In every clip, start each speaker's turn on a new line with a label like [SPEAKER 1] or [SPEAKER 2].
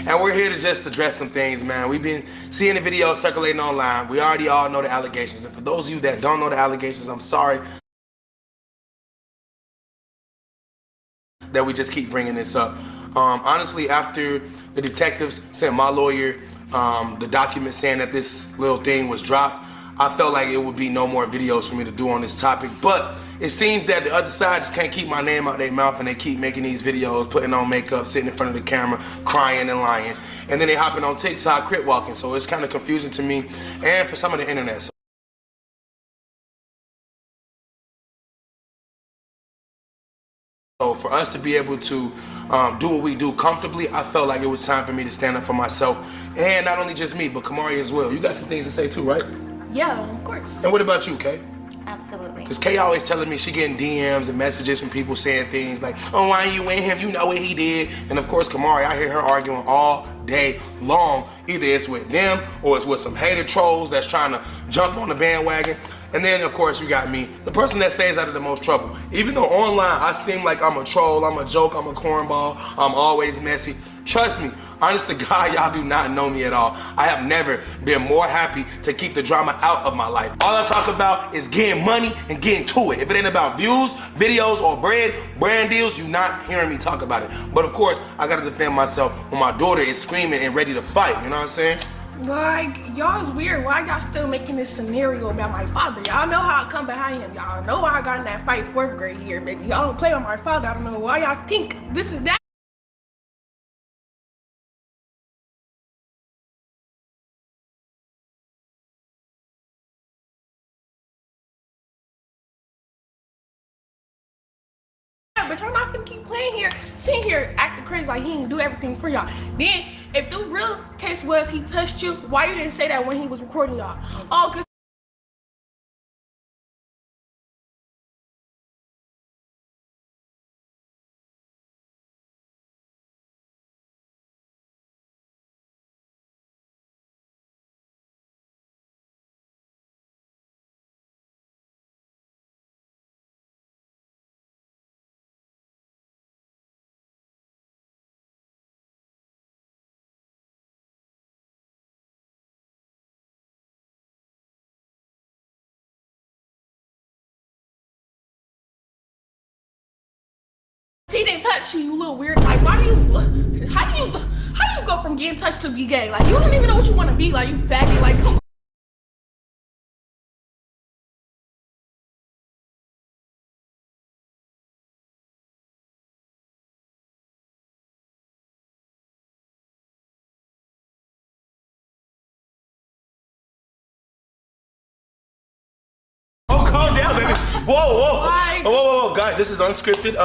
[SPEAKER 1] And we're here to just address some things, man. We've been seeing the videos circulating online. We already all know the allegations. And for those of you that don't know the allegations, I'm sorry that we just keep bringing this up. Honestly, after the detectives sent my lawyer the document saying that this little thing was dropped, I felt like it would be no more videos for me to do on this topic. But it seems that the other side just can't keep my name out their mouth, and they keep making these videos, putting on makeup, sitting in front of the camera, crying and lying. And then they hopping on TikTok, crip walking. So it's kind of confusing to me and for some of the internet. So for us to be able to do what we do comfortably, I felt like it was time for me to stand up for myself. And not only just me, but Camari as well. You got some things to say too, right?
[SPEAKER 2] Yeah, of course.
[SPEAKER 1] And what about you, Kay?
[SPEAKER 3] Absolutely.
[SPEAKER 1] Because Kay always telling me she getting DMs and messages from people saying things like, oh, why you in him? You know what he did. And of course, Camari, I hear her arguing all day long. Either it's with them or it's with some hater trolls that's trying to jump on the bandwagon. And then, of course, you got me, the person that stays out of the most trouble. Even though online I seem like I'm a troll, I'm a joke, I'm a cornball, I'm always messy. Trust me, honest to God, y'all do not know me at all. I have never been more happy to keep the drama out of my life. All I talk about is getting money and getting to it. If it ain't about views, videos, or brand deals, you're not hearing me talk about it. But of course, I gotta defend myself when my daughter is screaming and ready to fight, you know what I'm saying?
[SPEAKER 2] Like, y'all is weird. Why y'all still making this scenario about my father? Y'all know how I come behind him. Y'all know why I got in that fight 4th grade year, baby. Y'all don't play with my father. I don't know why y'all think this is that. But y'all not finna keep playing here, sitting here acting crazy like he didn't do everything for y'all. Then, if the real case was he touched you, why you didn't say that when he was recording y'all? Oh, cause he didn't touch you, you little weird. Like, how do you go from getting touched to be gay? Like, you don't even know what you want to be. Like, you faggot. Like, come on.
[SPEAKER 1] Oh, calm down, baby. Whoa,
[SPEAKER 2] Like,
[SPEAKER 1] whoa, guys, this is unscripted.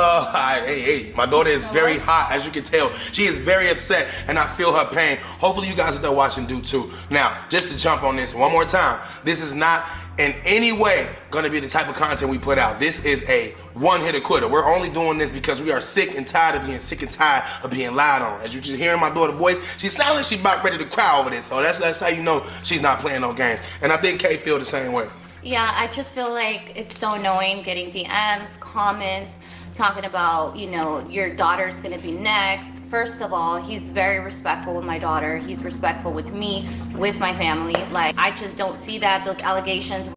[SPEAKER 1] Hey, my daughter is very hot, as you can tell. She is very upset, and I feel her pain. Hopefully you guys that are watching do too. Now, just to jump on this one more time, this is not in any way gonna be the type of content we put out. This is a one-hitter quitter. We're only doing this because we are sick and tired of being sick and tired of being lied on. As you just hearing my daughter's voice, she sounds like she's about ready to cry over this. So that's how you know she's not playing no games. And I think Kay feel the same way.
[SPEAKER 3] Yeah, I just feel like it's so annoying getting DMs, comments, talking about, you know, your daughter's gonna be next. First of all, he's very respectful with my daughter. He's respectful with me, with my family. Like, I just don't see that. Those allegations.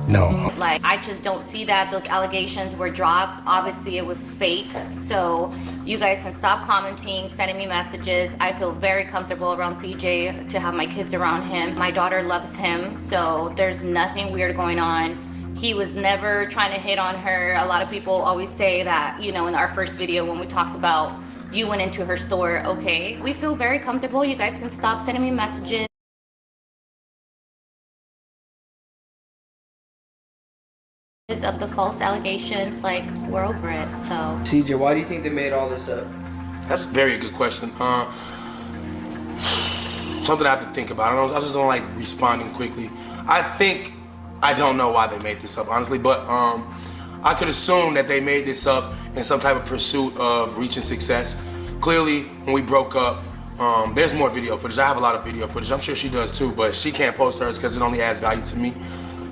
[SPEAKER 1] No.
[SPEAKER 3] Like, I just don't see that. Those allegations were dropped. Obviously, it was fake. So you guys can stop commenting, sending me messages. I feel very comfortable around CJ to have my kids around him. My daughter loves him, so there's nothing weird going on. He was never trying to hit on her. A lot of people always say that, you know, in our first video when we talked about you went into her store, okay. We feel very comfortable. You guys can stop sending me messages. Of the false allegations, like, we're over it. So
[SPEAKER 4] CJ, why do you think they made all this up?
[SPEAKER 1] That's a very good question. Something I have to think about. I just don't like responding quickly. I don't know why they made this up, honestly, but I could assume that they made this up in some type of pursuit of reaching success. Clearly, when we broke up, there's more video footage. I have a lot of video footage. I'm sure she does too, but she can't post hers because it only adds value to me.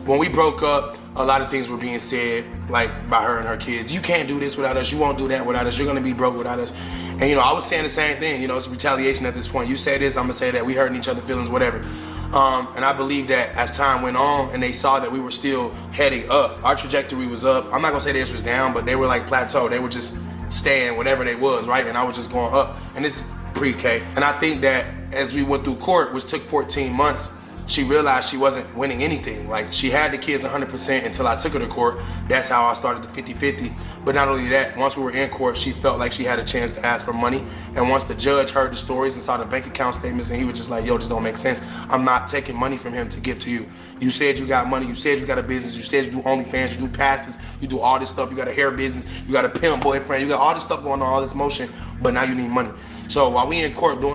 [SPEAKER 1] when we broke up, a lot of things were being said, like by her and her kids. You can't do this without us. You won't do that without us. You're gonna be broke without us. And you know, I was saying the same thing. You know, it's retaliation at this point. You say this, I'm gonna say that. We hurting each other's feelings, whatever. And I believe that as time went on and they saw that we were still heading up, our trajectory was up. I'm not gonna say theirs was down, but they were like plateau. They were just staying whatever they was, right? And I was just going up. And it's pre-K. And I think that as we went through court, which took 14 months, she realized she wasn't winning anything. Like, she had the kids 100% until I took her to court. That's how I started the 50-50. But not only that, once we were in court, she felt like she had a chance to ask for money. And once the judge heard the stories and saw the bank account statements, and he was just like, yo, this don't make sense. I'm not taking money from him to give to you. You said you got money, you said you got a business, you said you do OnlyFans, you do passes, you do all this stuff, you got a hair business, you got a pimp boyfriend, you got all this stuff going on, all this motion, but now you need money. So while we in court doing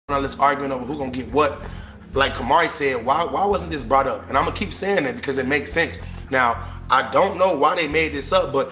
[SPEAKER 1] let's arguing over who gonna get what, like Camari said, why wasn't this brought up? And I'm gonna keep saying that because it makes sense. Now, I don't know why they made this up, but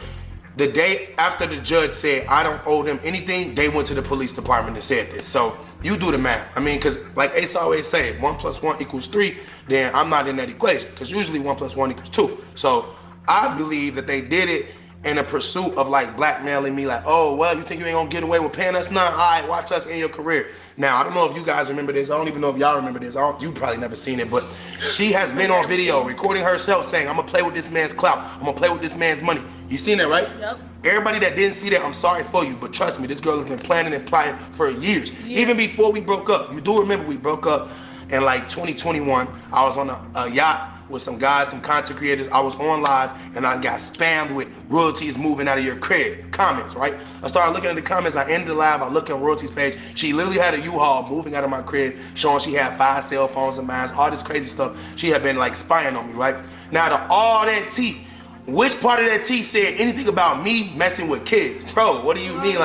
[SPEAKER 1] the day after the judge said I don't owe them anything, they went to the police department and said this. So you do the math. I mean, because like Ace always say, if 1 + 1 = 3, then I'm not in that equation, because usually 1 + 1 = 2. So I believe that they did it in a pursuit of like blackmailing me, like, oh, well, you think you ain't gonna get away with paying us none? All right, watch us in your career. Now, I don't know if you guys remember this. I don't even know if y'all remember this. You probably never seen it, but she has been on video recording herself saying, I'm gonna play with this man's clout. I'm gonna play with this man's money. You seen that, right?
[SPEAKER 2] Yep.
[SPEAKER 1] Everybody that didn't see that, I'm sorry for you, but trust me, this girl has been planning and plotting for years. Even before we broke up. You do remember we broke up in like 2021. I was on a yacht with some guys, some content creators. I was on live and I got spammed with royalties moving out of your crib comments, right? I started looking at the comments. I ended the live. I looked at royalties page. She literally had a U-Haul moving out of my crib, showing she had 5 cell phones of mine, all this crazy stuff. She had been like spying on me, right? Now, to all that tea, which part of that tea said anything about me messing with kids? Bro, what do you mean?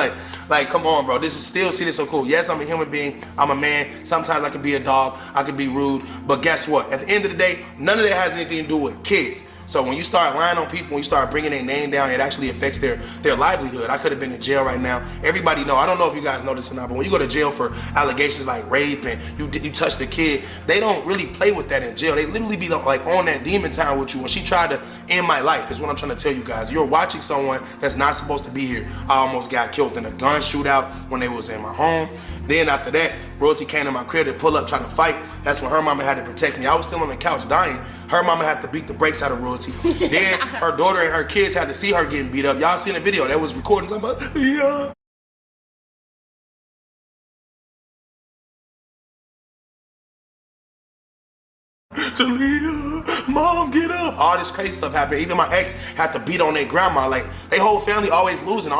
[SPEAKER 1] Like, come on, bro. This is still, see, this so cool. Yes, I'm a human being. I'm a man. Sometimes I could be a dog. I could be rude. But guess what? At the end of the day, none of that has anything to do with kids. So when you start lying on people, when you start bringing their name down, it actually affects their livelihood. I could have been in jail right now. Everybody know. I don't know if you guys know this or not, but when you go to jail for allegations like rape and you touched a kid, they don't really play with that in jail. They literally be like on that demon time with you. When she tried to end my life, is what I'm trying to tell you guys. You're watching someone that's not supposed to be here. I almost got killed in a gun shootout when they was in my home. Then after that, royalty came to my crib to pull up, trying to fight. That's when her mama had to protect me. I was still on the couch dying. Her mama had to beat the brakes out of royalty. Then her daughter and her kids had to see her getting beat up. Y'all seen the video that was recording something about, yeah. Talia, mom, get up. All this crazy stuff happened. Even my ex had to beat on their grandma. Like, they whole family always losing.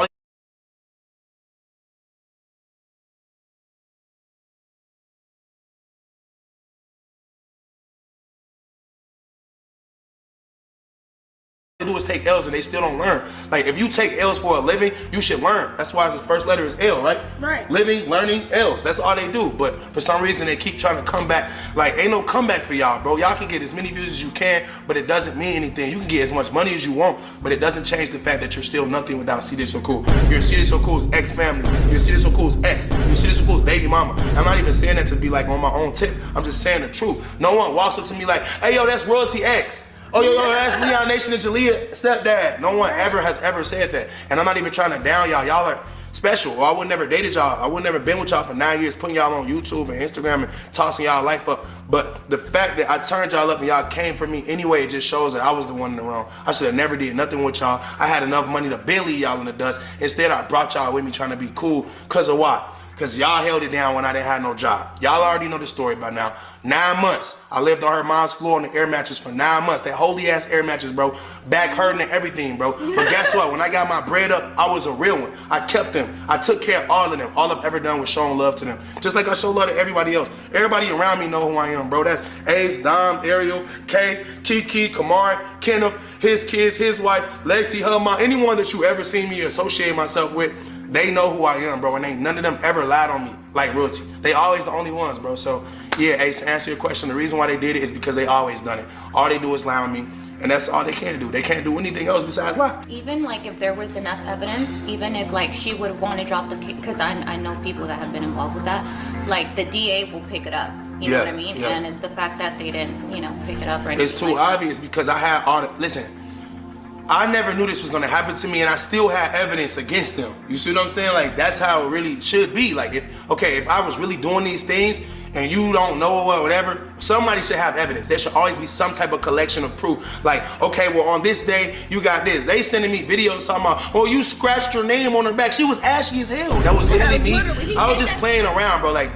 [SPEAKER 1] They do is take L's and they still don't learn. Like, if you take L's for a living, you should learn. That's why the first letter is L, right?
[SPEAKER 2] Right.
[SPEAKER 1] Living, learning, L's. That's all they do. But for some reason, they keep trying to come back. Like, ain't no comeback for y'all, bro. Y'all can get as many views as you can, but it doesn't mean anything. You can get as much money as you want, but it doesn't change the fact that you're still nothing without See This So Cool. Your See This So Cool's ex-family. Your See This So Cool's ex. Your See This So Cool's baby mama. I'm not even saying that to be like on my own tip. I'm just saying the truth. No one walks up to me like, hey, yo, that's royalty X. Oh, yo, that's Leon Nation and Jalea stepdad. No one has ever said that. And I'm not even trying to down y'all. Y'all are special. Or I would never dated y'all. I would never been with y'all for 9 years, putting y'all on YouTube and Instagram and tossing y'all life up. But the fact that I turned y'all up and y'all came for me anyway, it just shows that I was the one in the wrong. I should have never did nothing with y'all. I had enough money to barely leave y'all in the dust. Instead, I brought y'all with me trying to be cool. Because of what? Because y'all held it down when I didn't have no job. Y'all already know the story by now. 9 months. I lived on her mom's floor on the air mattress for 9 months. That holy ass air mattress, bro. Back hurting and everything, bro. But guess what? When I got my bread up, I was a real one. I kept them. I took care of all of them. All I've ever done was showing love to them. Just like I show love to everybody else. Everybody around me know who I am, bro. That's Ace, Dom, Ariel, Kay, Kiki, Camari, Kenneth, his kids, his wife, Lexi, her mom, anyone that you ever seen me associate myself with. They know who I am, bro, and ain't none of them ever lied on me like royalty. They always the only ones, bro. So yeah, Ace, to answer your question, the reason why they did it is because they always done it. All they do is lie on me, and that's all they can do. They can't do anything else besides lie.
[SPEAKER 3] Even like if there was enough evidence, even if like she would want to drop the case, because I know people that have been involved with that, like the DA will pick it up. You know what I mean?
[SPEAKER 1] Yeah.
[SPEAKER 3] And the fact that they didn't, pick it up or anything.
[SPEAKER 1] It's too obvious because I had all the, listen, I never knew this was gonna happen to me, and I still had evidence against them. You see what I'm saying? Like, that's how it really should be. Like, if I was really doing these things and you don't know or whatever, somebody should have evidence. There should always be some type of collection of proof. Like, okay, well, on this day, you got this. They sending me videos talking about, oh, you scratched your name on her back. She was ashy as hell. That was literally me. I was just playing around, bro. Like,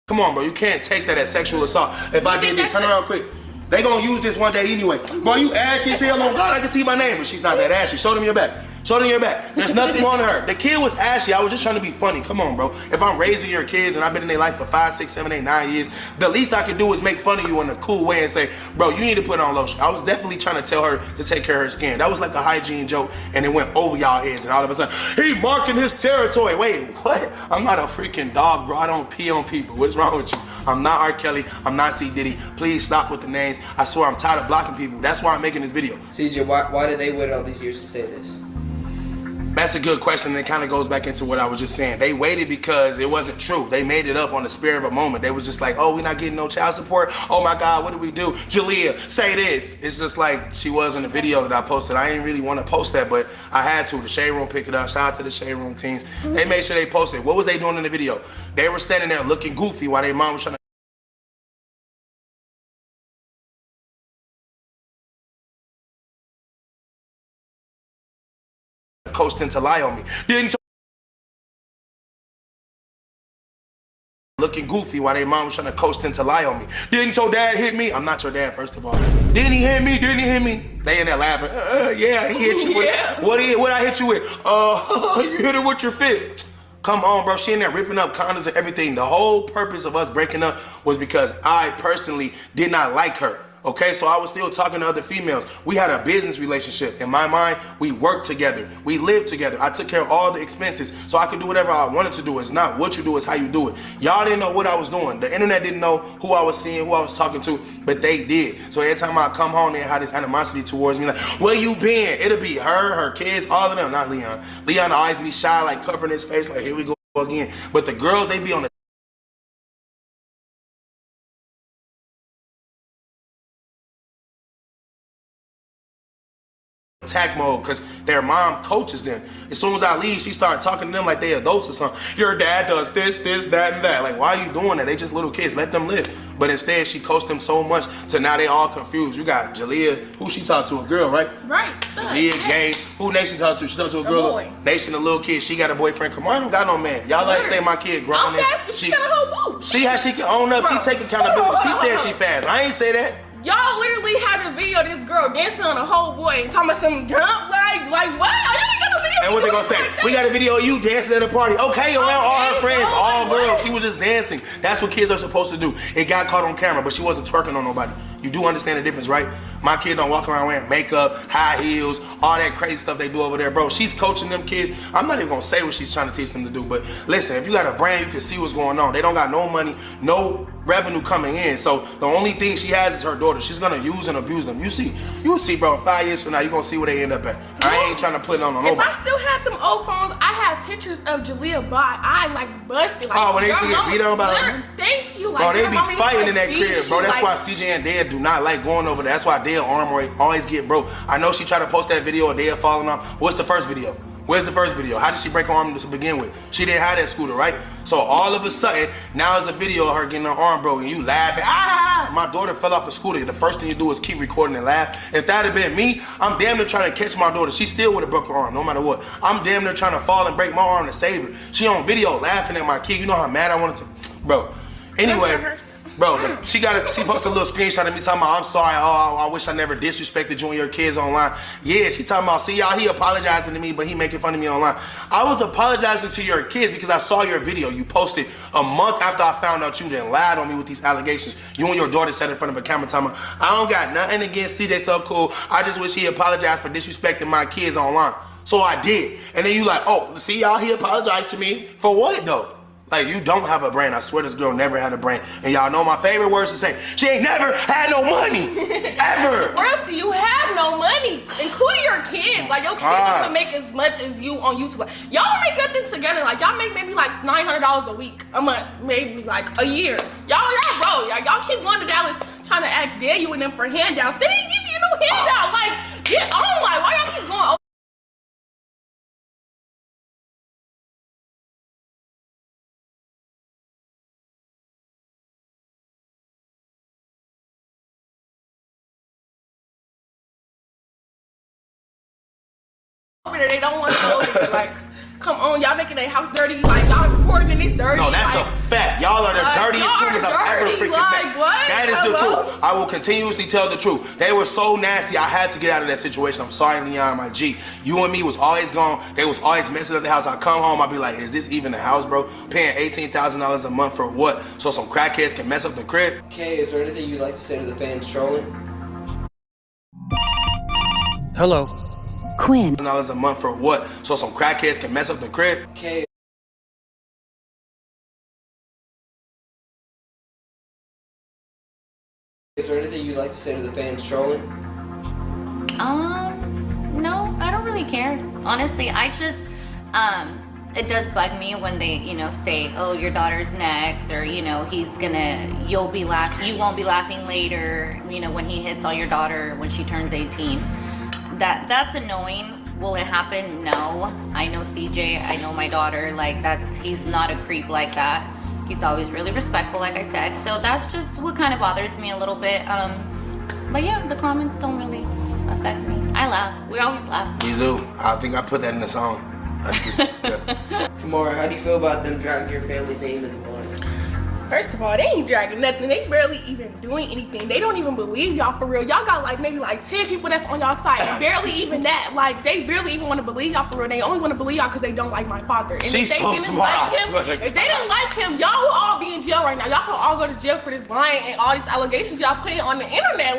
[SPEAKER 1] come on, bro. You can't take that as sexual assault. If I did this, turn around quick. They gonna use this one day anyway. Bro, you ashy as hell. On God, I can see my name, but she's not that ashy. Show them your back. Show them your back. There's nothing on her. The kid was ashy. I was just trying to be funny. Come on, bro. If I'm raising your kids and I've been in their life for 5, 6, 7, 8, 9 years, the least I can do is make fun of you in a cool way and say, bro, you need to put on lotion. I was definitely trying to tell her to take care of her skin. That was like a hygiene joke, and it went over y'all heads, and all of a sudden, he marking his territory. Wait, what? I'm not a freaking dog, bro. I don't pee on people. What's wrong with you? I'm not R. Kelly. I'm not C. Diddy. Please stop with the names. I swear I'm tired of blocking people. That's why I'm making this video.
[SPEAKER 4] CJ, why did they wait all these years to say this?
[SPEAKER 1] That's a good question, and it kind of goes back into what I was just saying. They waited because it wasn't true. They made it up on the spur of a moment. They was just like, oh, we're not getting no child support. Oh my God, what do we do? Jalea, say this. It's just like she was in the video that I posted. I didn't really want to post that, but I had to. The Shade Room picked it up. Shout out to the Shade Room teams. They made sure they posted. What was they doing in the video? They were standing there looking goofy while their mom was trying to coasting to lie on me. Didn't looking goofy while their mom was trying to coast in to lie on me. Didn't your dad hit me? I'm not your dad, first of all. Didn't he hit me? Didn't he hit me? They in there laughing. Yeah, he hit you with, what I hit you with? You hit her with your fist. Come on, bro. She in there ripping up condoms and everything. The whole purpose of us breaking up was because I personally did not like her. Okay, so I was still talking to other females. We had a business relationship. In my mind, we worked together. We lived together. I took care of all the expenses, so I could do whatever I wanted to do. It's not what you do, it's how you do it. Y'all didn't know what I was doing. The internet didn't know who I was seeing, who I was talking to, but they did. So every time I come home, they had this animosity towards me, like, where you been? It'll be her kids, all of them, not Leon. Leon always be shy, like covering his face, like, here we go again. But the girls, they be on the attack mode because their mom coaches them. As soon as I leave, she started talking to them like they adults or something. Your dad does this, that, and that. Like, why are you doing that? They just little kids. Let them live. But instead, she coached them so much to now they all confused. You got Jalea, who she talked to? A girl, right?
[SPEAKER 2] Right.
[SPEAKER 1] Jalea, gay. Who Nation talked to? She talked to a girl.
[SPEAKER 2] Boy.
[SPEAKER 1] Nation, a little kid. She got a boyfriend. Camari don't got no man. Y'all like say my kid grown.
[SPEAKER 2] I'm fast, but she got a whole boo.
[SPEAKER 1] She can own up. She take accountability. She said she fast. I ain't say that.
[SPEAKER 2] Y'all literally have a video of this girl dancing on a whole boy and talking about some jump, like what? You ain't got no video.
[SPEAKER 1] And what they gonna say? We got a video of you dancing at a party. Okay, around all her friends, all girls. She was just dancing. That's what kids are supposed to do. It got caught on camera, but she wasn't twerking on nobody. You do understand the difference, right? My kid don't walk around wearing makeup, high heels, all that crazy stuff they do over there, bro. She's coaching them kids. I'm not even gonna say what she's trying to teach them to do, but listen, if you got a brand, you can see what's going on. They don't got no money, no revenue coming in. So the only thing she has is her daughter. She's gonna use and abuse them. You'll see, bro. 5 years from now, you're gonna see where they end up at. I ain't trying to put it on nobody.
[SPEAKER 2] If I still have them old phones, I have pictures of Jalea body. I like busted. Like,
[SPEAKER 1] oh, when they used to get beat on by
[SPEAKER 2] her. Thank you. Like,
[SPEAKER 1] bro, they be fighting in that
[SPEAKER 2] beat
[SPEAKER 1] crib, bro. That's
[SPEAKER 2] like,
[SPEAKER 1] why CJ and Dad do not like going over there. That's why Dale arm always get broke. I know she tried to post that video of Dale falling off. What's the first video? Where's the first video? How did she break her arm to begin with? She didn't have that scooter, right? So all of a sudden, now it's a video of her getting her arm broken. You laughing, ah! My daughter fell off a scooter. The first thing you do is keep recording and laugh. If that had been me, I'm damn near trying to catch my daughter. She still would have broke her arm, no matter what. I'm damn near trying to fall and break my arm to save her. She on video laughing at my kid. You know how mad I wanted to, bro. Anyway, Bro, she posted a little screenshot of me talking about, I'm sorry, I wish I never disrespected you and your kids online. Yeah, she talking about, see y'all, he apologizing to me, but he making fun of me online. I was apologizing to your kids because I saw your video. You posted a month after I found out you done lied on me with these allegations. You and your daughter sat in front of a camera talking about, I don't got nothing against CJ So Cool. I just wish he apologized for disrespecting my kids online. So I did. And then you like, oh, see y'all, he apologized to me. For what though? Like, you don't have a brain. I swear this girl never had a brain. And y'all know my favorite words to say, she ain't never had no money. Ever.
[SPEAKER 2] Royalty, you have no money, including your kids. Like, your kids don't make as much as you on YouTube. Y'all don't make nothing together. Like, y'all make maybe like $900 a week, a month, maybe like a year. Y'all broke. Y'all keep going to Dallas trying to ask Daniel and them for handouts. They didn't give you no handout. Like, get on. Like, why y'all keep going? They don't want to go there. Like, come on, y'all making their house dirty. Like, y'all reporting in this dirty.
[SPEAKER 1] No, that's
[SPEAKER 2] like,
[SPEAKER 1] a fact. Y'all are the dirtiest humans I've ever freaking met.
[SPEAKER 2] What?
[SPEAKER 1] That is the truth. I will continuously tell the truth. They were so nasty. I had to get out of that situation. I'm sorry, Leon, my G. You and me was always gone. They was always messing up the house. I come home, I'd be like, is this even a house, bro? Paying $18,000 a month for what? So some crackheads can mess up the crib?
[SPEAKER 4] Okay, is there anything you'd like to say to the fans trolling?
[SPEAKER 1] Hello.
[SPEAKER 5] Quinn.
[SPEAKER 1] $1 a month for what? So some crackheads can mess up the crib?
[SPEAKER 4] Okay. Is there anything you'd like to say to the fans trolling?
[SPEAKER 3] No, I don't really care. Honestly, I just, it does bug me when they, say, oh, your daughter's next, or, you won't be laughing later, when he hits on your daughter when she turns 18. That's annoying. Will it happen? No. I know CJ, I know my daughter, he's not a creep like that. He's always really respectful, like I said. So that's just what kind of bothers me a little bit. But yeah, the comments don't really affect me. I laugh. We always laugh.
[SPEAKER 1] You do. I think I put that in the song. Yeah.
[SPEAKER 4] Kamara, how do you feel about them dragging your family name in the water?
[SPEAKER 2] First of all, they ain't dragging nothing. They barely even doing anything. They don't even believe y'all for real. Y'all got maybe 10 people that's on y'all side. Barely even that. They barely even want to believe y'all for real. They only want to believe y'all because they don't like my father. And
[SPEAKER 1] She's
[SPEAKER 2] if they
[SPEAKER 1] so
[SPEAKER 2] didn't
[SPEAKER 1] smart.
[SPEAKER 2] like him, if they didn't like him, y'all will all be in jail right now. Y'all can all go to jail for this lying and all these allegations y'all putting on the internet.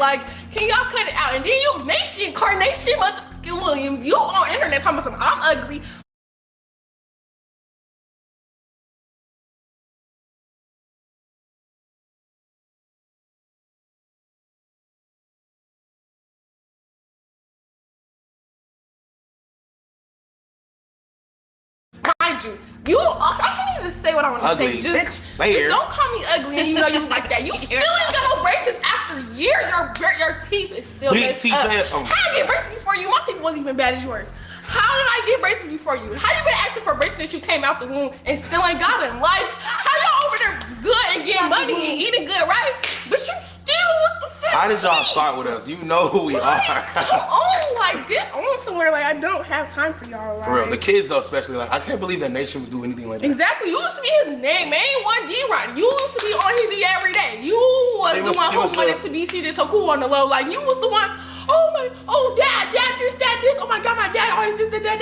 [SPEAKER 2] Can y'all cut it out? And then you, Nation, Carnation, motherfucking Williams, you on internet talking about something. I'm ugly. Mind you, I can't even say what I want to say. Just don't call me ugly and you know you look like that. You still ain't got no braces after years. Your teeth is still messed up. How did I get braces before you? My teeth wasn't even bad as yours. How did I get braces before you? How you been asking for braces since you came out the womb and still ain't got them? How y'all over there good and getting money and eating good, right? But you still with the fence.
[SPEAKER 1] How did y'all start with us? You know who we are.
[SPEAKER 2] Come on, get on somewhere. I don't have time for y'all.
[SPEAKER 1] For real, the kids though, especially. I can't believe that Nation would do anything like that.
[SPEAKER 2] Exactly. You used to be his name, man. One D rider. You used to be on his D every day. You was the one who wanted to be CJ So Cool on the low. You was the one. Dad, this. Oh my God, my dad always did that.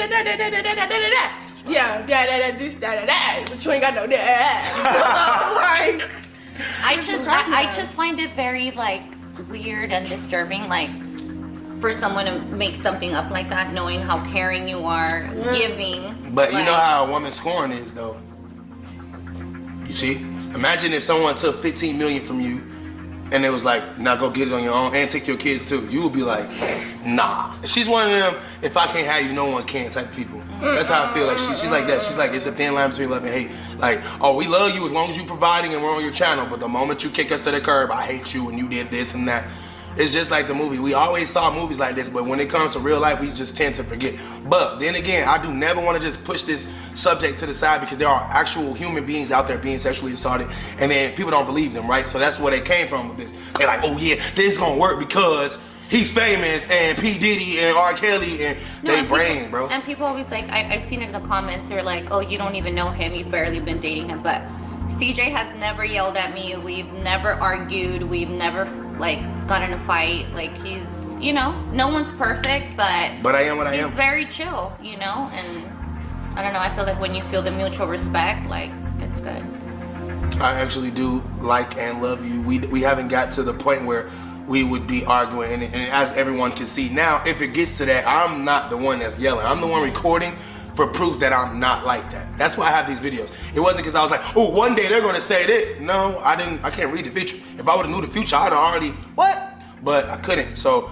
[SPEAKER 2] Yeah, dad, this, that. But you ain't got no dad.
[SPEAKER 3] I just find it very weird and disturbing, for someone to make something up like that, knowing how caring you are, giving.
[SPEAKER 1] But you know how a woman's scoring is though. You see? Imagine if someone took 15 million from you and it was now go get it on your own and take your kids too. You would be like, nah. She's one of them, if I can't have you, no one can type people. That's how I feel. She's like that. She's it's a thin line between love and hate. We love you as long as you providing and we're on your channel, but the moment you kick us to the curb, I hate you and you did this and that. It's just like the movie. We always saw movies like this, but when it comes to real life, we just tend to forget. But then again, I do never want to just push this subject to the side because there are actual human beings out there being sexually assaulted, and then people don't believe them, right? So that's where they came from with this. They're like, oh yeah, this is gonna work because he's famous and P. Diddy and R. Kelly and bro.
[SPEAKER 3] And people always I've seen it in the comments, they're like, oh, you don't even know him, you've barely been dating him, but CJ has never yelled at me. We've never argued. We've never like got in a fight. Like he's, you know, no one's perfect, but
[SPEAKER 1] I am what I am.
[SPEAKER 3] He's very chill, you know, and I don't know. I feel like when you feel the mutual respect, like it's good.
[SPEAKER 1] I actually do like and love you. We haven't got to the point where we would be arguing, and as everyone can see now, if it gets to that, I'm not the one that's yelling. I'm the one recording for proof that I'm not like that. That's why I have these videos. It wasn't because I was like, oh, one day they're gonna say this. No, I can't read the future. If I would've knew the future, I'd already, what? But I couldn't. So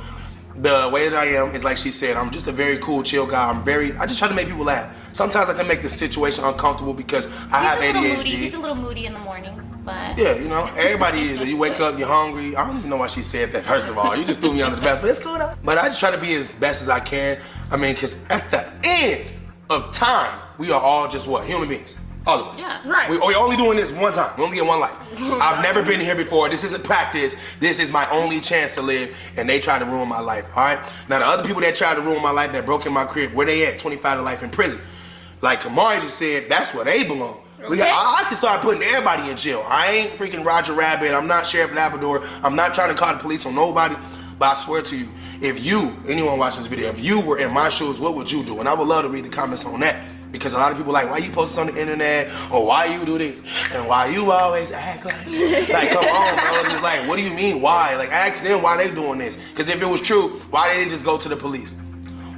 [SPEAKER 1] the way that I am is like she said, I'm just a very cool, chill guy. I just try to make people laugh. Sometimes I can make the situation uncomfortable because I have ADHD.
[SPEAKER 3] He's a little moody in the mornings, but.
[SPEAKER 1] Yeah, you know, everybody is. You wake up, you're hungry. I don't even know why she said that, first of all. You just threw me under the bus, but it's cool though. But I just try to be as best as I can. I mean, because at the end of time, we are all just what? Human beings. All of us.
[SPEAKER 3] Yeah.
[SPEAKER 2] Right.
[SPEAKER 1] We're only doing this one time. We only get one life. I've never been here before. This isn't practice. This is my only chance to live, and they tried to ruin my life, all right? Now, the other people that tried to ruin my life, that broke in my crib, where they at? 25 to life in prison. Like Camari just said, that's where they belong. Okay. I can start putting everybody in jail. I ain't freaking Roger Rabbit. I'm not Sheriff Labrador. I'm not trying to call the police on nobody. But I swear to you, if you, anyone watching this video, if you were in my shoes, what would you do? And I would love to read the comments on that. Because a lot of people like, why you post this on the internet? Or why you do this? And why you always act like this? Like, come on, bro. It's just like, what do you mean, why? Like, ask them why they doing this. Because if it was true, why they didn't just go to the police?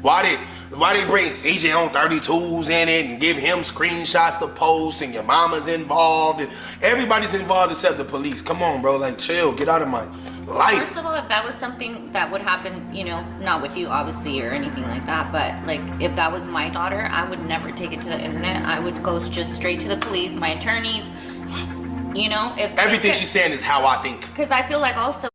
[SPEAKER 1] Why they bring CJ on 32s in it and give him screenshots to post and your mama's involved and everybody's involved except the police? Come on, bro. Like, chill. Get out of my life.
[SPEAKER 3] First of all, if that was something that would happen, you know, not with you obviously or anything like that, but like if that was my daughter, I would never take it to the internet. I would go just straight to the police, my attorneys, you know. If
[SPEAKER 1] everything she's saying is how I think.
[SPEAKER 3] Because I feel like also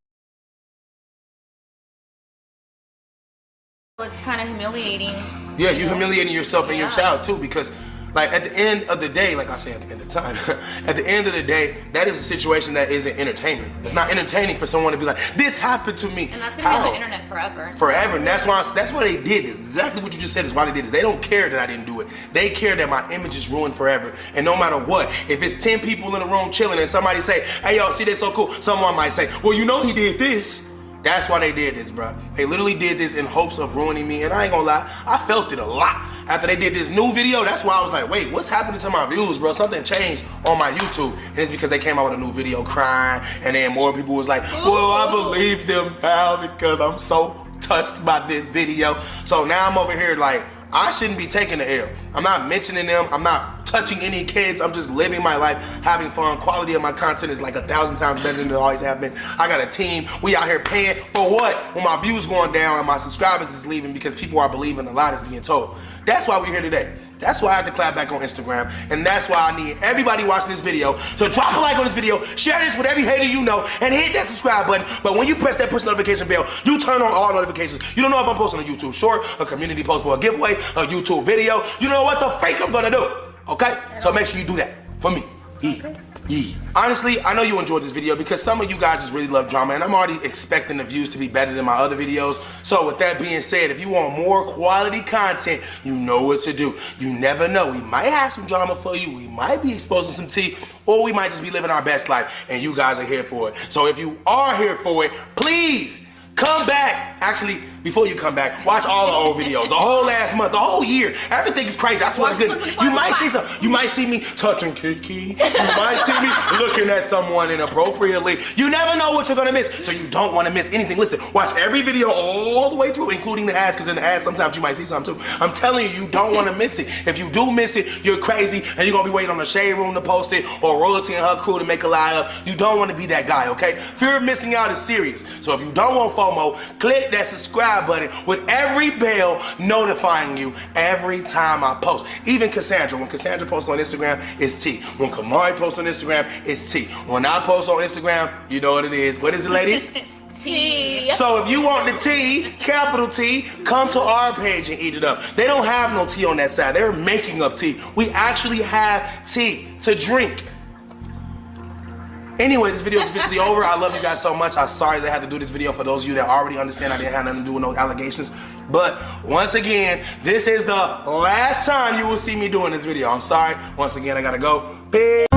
[SPEAKER 3] it's kind of humiliating.
[SPEAKER 1] Yeah, you're humiliating yourself and your child too, because like at the end of the day, like I said at the end of time, at the end of the day, that is a situation that isn't entertainment. It's not entertaining for someone to be like, this happened to me.
[SPEAKER 3] And that's gonna be on the internet forever.
[SPEAKER 1] Forever, and that's why they did this. Exactly what you just said is why they did this. They don't care that I didn't do it. They care that my image is ruined forever. And no matter what, if it's 10 people in the room chilling and somebody say, hey yo, see, that's so cool, someone might say, well, you know he did this. That's why they did this, bro. They literally did this in hopes of ruining me, and I ain't gonna lie, I felt it a lot. After they did this new video, that's why I was like, wait, what's happening to my views, bro? Something changed on my YouTube, and it's because they came out with a new video crying, and then more people was like, well, I believe them now because I'm so touched by this video. So now I'm over here like, I shouldn't be taking the L. I'm not mentioning them. I'm not touching any kids. I'm just living my life, having fun. Quality of my content is like 1,000 times better than it always have been. I got a team. We out here paying for what? When my views going down and my subscribers is leaving because people are believing a lot is being told. That's why we're here today. That's why I have to clap back on Instagram, and that's why I need everybody watching this video to drop a like on this video, share this with every hater you know, and hit that subscribe button. But when you press that push notification bell, you turn on all notifications. You don't know if I'm posting a YouTube short, a community post for a giveaway, a YouTube video. You know what the freak I'm gonna do, okay? So make sure you do that for me. Yeah. Honestly, I know you enjoyed this video because some of you guys just really love drama, and I'm already expecting the views to be better than my other videos. So with that being said, if you want more quality content, you know what to do. You never know. We might have some drama for you. We might be exposing some tea, or we might just be living our best life, and you guys are here for it. So if you are here for it, please come back. Actually, before you come back, watch all the old videos. The whole last month, the whole year. Everything is crazy. I swear to goodness. You might see some. You might see me touching Kiki. You might see me looking at someone inappropriately. You never know what you're gonna miss, so you don't want to miss anything. Listen, watch every video all the way through, including the ads, because in the ads sometimes you might see something too. I'm telling you, you don't want to miss it. If you do miss it, you're crazy, and you're gonna be waiting on the Shade Room to post it, or Royalty and her crew to make a lie up. You don't want to be that guy, okay? Fear of missing out is serious. So if you don't want FOMO, click that subscribe button with every bell notifying you every time I post. Even Cassandra, when Cassandra posts on Instagram, it's T. When Camari posts on Instagram, it's T. When I post on Instagram, you know what it is. What is it, ladies?
[SPEAKER 3] T.
[SPEAKER 1] So if you want the T, capital T, come to our page and eat it up. They don't have no tea on that side. They're making up tea. We actually have tea to drink. Anyway, this video is officially over. I love you guys so much. I'm sorry that I had to do this video for those of you that already understand I didn't have nothing to do with no allegations. But once again, this is the last time you will see me doing this video. I'm sorry. Once again, I gotta go. Peace.